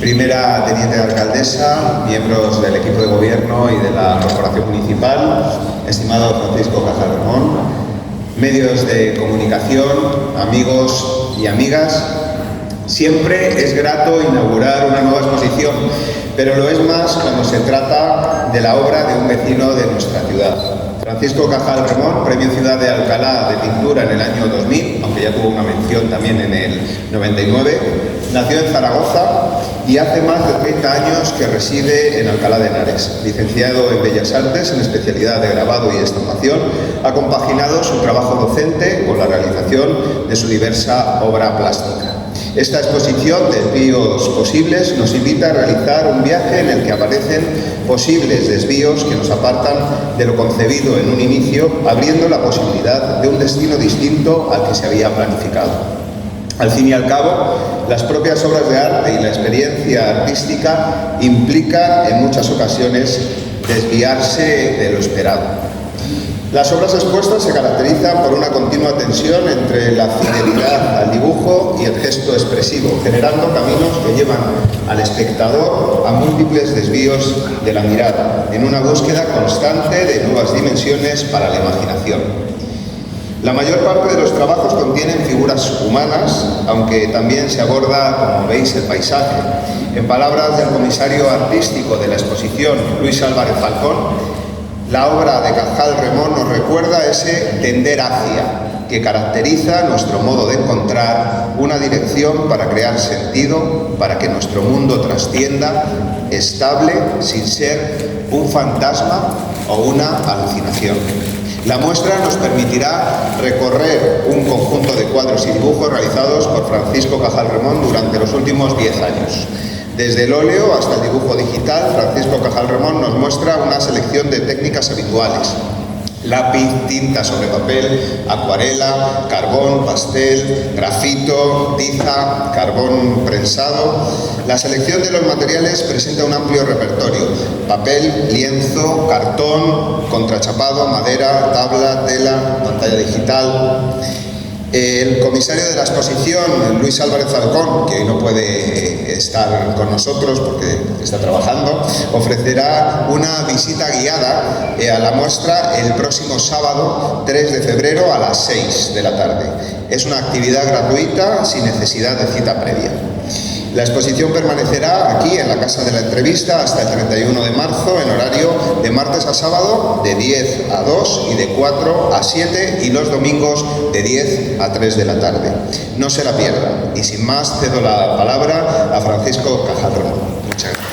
Primera teniente de alcaldesa, miembros del equipo de gobierno y de la corporación municipal, estimado Francisco Cajal Remón, medios de comunicación, amigos y amigas, siempre es grato inaugurar una nueva exposición, pero lo es más cuando se trata de la obra de un vecino de nuestra ciudad. Francisco Cajal Remón, Premio Ciudad de Alcalá de Pintura en el año 2000, aunque ya tuvo una mención también en el 99, nació en Zaragoza y hace más de 30 años que reside en Alcalá de Henares. Licenciado en Bellas Artes, en especialidad de grabado y estampación, ha compaginado su trabajo docente con la realización de su diversa obra plástica. Esta exposición de Desvíos Posibles nos invita a realizar un viaje en el que aparecen posibles desvíos que nos apartan de lo concebido en un inicio, abriendo la posibilidad de un destino distinto al que se había planificado. Al fin y al cabo, las propias obras de arte y la experiencia artística implican en muchas ocasiones desviarse de lo esperado. Las obras expuestas se caracterizan por una continua tensión entre la fidelidad al dibujo y el gesto expresivo, generando caminos que llevan al espectador a múltiples desvíos de la mirada, en una búsqueda constante de nuevas dimensiones para la imaginación. La mayor parte de los trabajos contienen figuras humanas, aunque también se aborda, como veis, el paisaje. En palabras del comisario artístico de la exposición, Luis Álvarez Falcón, la obra de Cajal Remón nos recuerda ese tender hacia que caracteriza nuestro modo de encontrar una dirección para crear sentido, para que nuestro mundo trascienda, estable, sin ser un fantasma o una alucinación. La muestra nos permitirá recorrer un conjunto de cuadros y dibujos realizados por Francisco Cajal Remón durante los últimos 10 años. Desde el óleo hasta el dibujo digital, Francisco Cajal Remón nos muestra una selección de técnicas habituales: lápiz, tinta sobre papel, acuarela, carbón, pastel, grafito, tiza, carbón prensado. La selección de los materiales presenta un amplio repertorio: papel, lienzo, cartón, contrachapado, madera, tabla, tela, pantalla digital. El comisario de la exposición, Luis Álvarez Falcón, que hoy no puede estar con nosotros porque está trabajando, ofrecerá una visita guiada a la muestra el próximo sábado 3 de febrero a las 6 de la tarde. Es una actividad gratuita sin necesidad de cita previa. La exposición permanecerá aquí en la Casa de la Entrevista hasta el 31 de marzo en horario de martes a sábado de 10 a 2 y de 4 a 7 y los domingos de 10 a 3 de la tarde. No se la pierdan. Y sin más, cedo la palabra a Francisco Cajal Remón. Muchas gracias.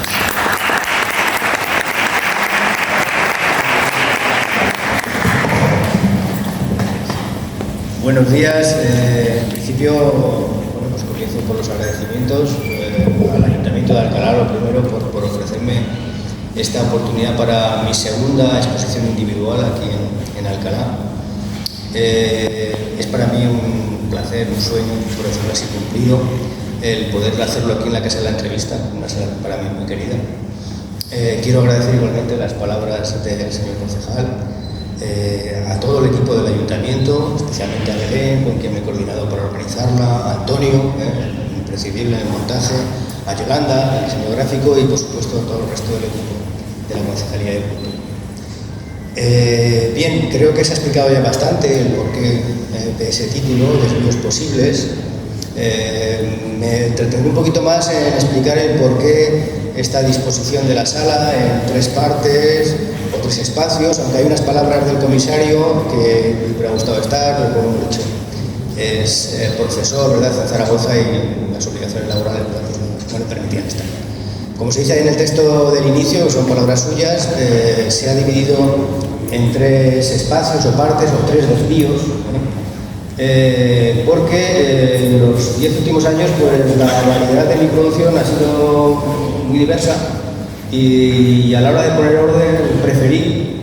Buenos días. En principio, comienzo por los agradecimientos al Ayuntamiento de Alcalá, lo primero, por ofrecerme esta oportunidad para mi segunda exposición individual aquí en Alcalá. Es para mí un placer, un sueño, por decirlo así, cumplido, el poder hacerlo aquí en la Casa de la Entrevista, una sala para mí muy querida. Quiero agradecer igualmente las palabras del señor concejal, a todo el equipo del Ayuntamiento, especialmente a Belén, con quien me he coordinado para organizarla, a Antonio, imprescindible en el montaje, a Yolanda, el diseño gráfico, y por supuesto a todo el resto del equipo de la Concejalía de Cultura. Bien, creo que se ha explicado ya bastante el porqué de ese título, Desvíos Posibles. Me entretendré un poquito más en explicar el porqué esta disposición de la sala en 3 partes o 3 espacios, aunque hay unas palabras del comisario que me hubiera gustado estar, pero como he dicho, es profesor, ¿verdad?, en Zaragoza, y las obligaciones laborales no le permitían estar. Como se dice ahí en el texto del inicio, son palabras suyas, se ha dividido en 3 espacios o partes o 3 desvíos, porque en los 10 últimos años pues, la variedad de mi producción ha sido muy diversa y a la hora de poner orden preferí,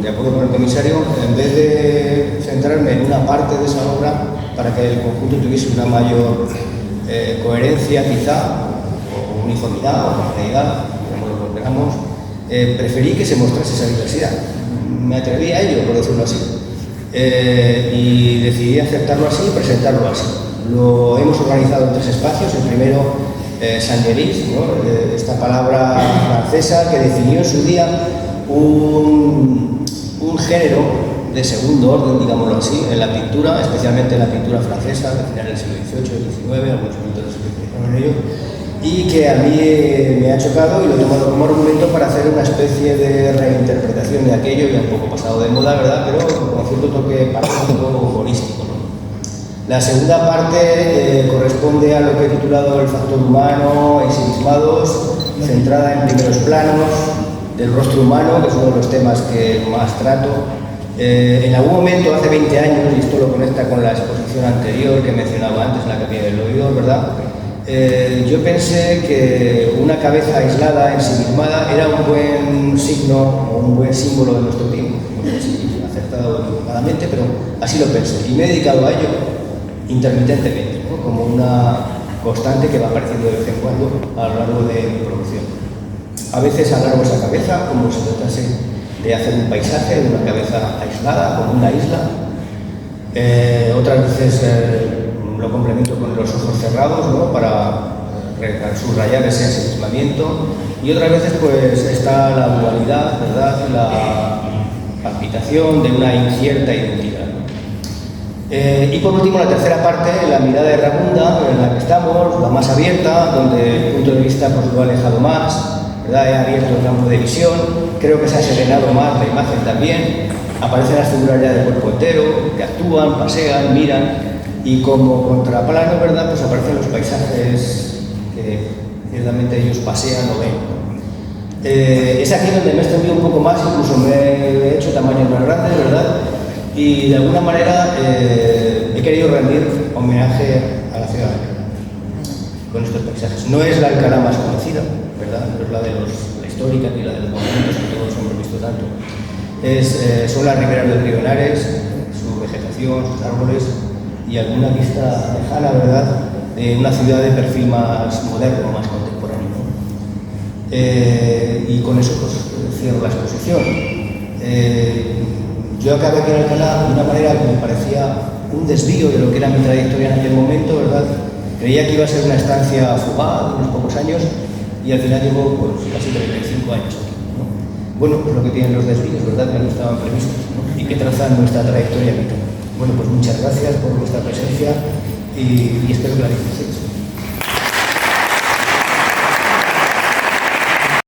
de acuerdo con el comisario, en vez de centrarme en una parte de esa obra para que el conjunto tuviese una mayor coherencia quizá, o uniformidad o homogeneidad, como lo queramos, preferí que se mostrase esa diversidad. Me atreví a ello, por decirlo así. Y decidí aceptarlo así y presentarlo así. Lo hemos organizado en 3 espacios. El primero Saint-Génis, ¿no? Esta palabra francesa que definió en su día un género de segundo orden, digámoslo así, en la pintura, especialmente en la pintura francesa, de finales del siglo XVIII, XIX, algunos pintores se especializaron en ello, y que a mí me ha chocado y lo he tomado como argumento para hacer una especie de reinterpretación de aquello, ya un poco pasado de moda, ¿verdad?, pero con cierto toque paradójico o humorístico, ¿no? La segunda parte corresponde a lo que he titulado El factor humano, ensimismados, centrada en primeros planos del rostro humano, que es uno de los temas que más trato. En algún momento, hace 20 años, y esto lo conecta con la exposición anterior que mencionaba antes en la Capilla del Oidor, ¿verdad?, yo pensé que una cabeza aislada, ensimismada, era un buen signo o un buen símbolo de nuestro tiempo. No sé si acertado o equivocadamente, pero así lo pensé. Y me he dedicado a ello intermitentemente, ¿no?, como una constante que va apareciendo de vez en cuando a lo largo de mi producción. A veces alargo esa cabeza como si tratase de hacer un paisaje de una cabeza aislada, como una isla. Otras veces lo complemento con los ojos cerrados, ¿no?, para subrayar ese ensimismamiento, y otras veces pues está la dualidad, ¿verdad?, la palpitación de una incierta identidad. Y por último, la tercera parte, la mirada errabunda en la que estamos, la más abierta, donde el punto de vista pues lo ha alejado más, ¿verdad?, he abierto el campo de visión, creo que se ha serenado más la imagen también, aparecen las figuras ya de cuerpo entero, que actúan, pasean, miran, y como contraplano, ¿verdad?, pues aparecen los paisajes que ciertamente ellos pasean o ven. Es aquí donde me he extendido un poco más, incluso me he hecho tamaños más grandes, ¿verdad?, y de alguna manera he querido rendir homenaje a la ciudad con estos paisajes. No es la Alcalá más conocida, ¿verdad?, no es la histórica ni la de los monumentos que todos hemos visto tanto. Son las riberas del río Henares, su vegetación, sus árboles y alguna vista lejana, ¿verdad?, de una ciudad de perfil más moderno, más contemporáneo, ¿no? Y con eso pues cierro la exposición. Yo acabé aquí en Alcalá de una manera que me parecía un desvío de lo que era mi trayectoria en aquel momento, ¿verdad? Creía que iba a ser una estancia fugaz de unos pocos años y al final llevo pues casi 35 años aquí, ¿no? Bueno, pues lo que tienen los desvíos, ¿verdad?, que no estaban previstos, ¿no?, y que trazan nuestra trayectoria vital. Bueno, pues muchas gracias por vuestra presencia y espero que la disfrutéis.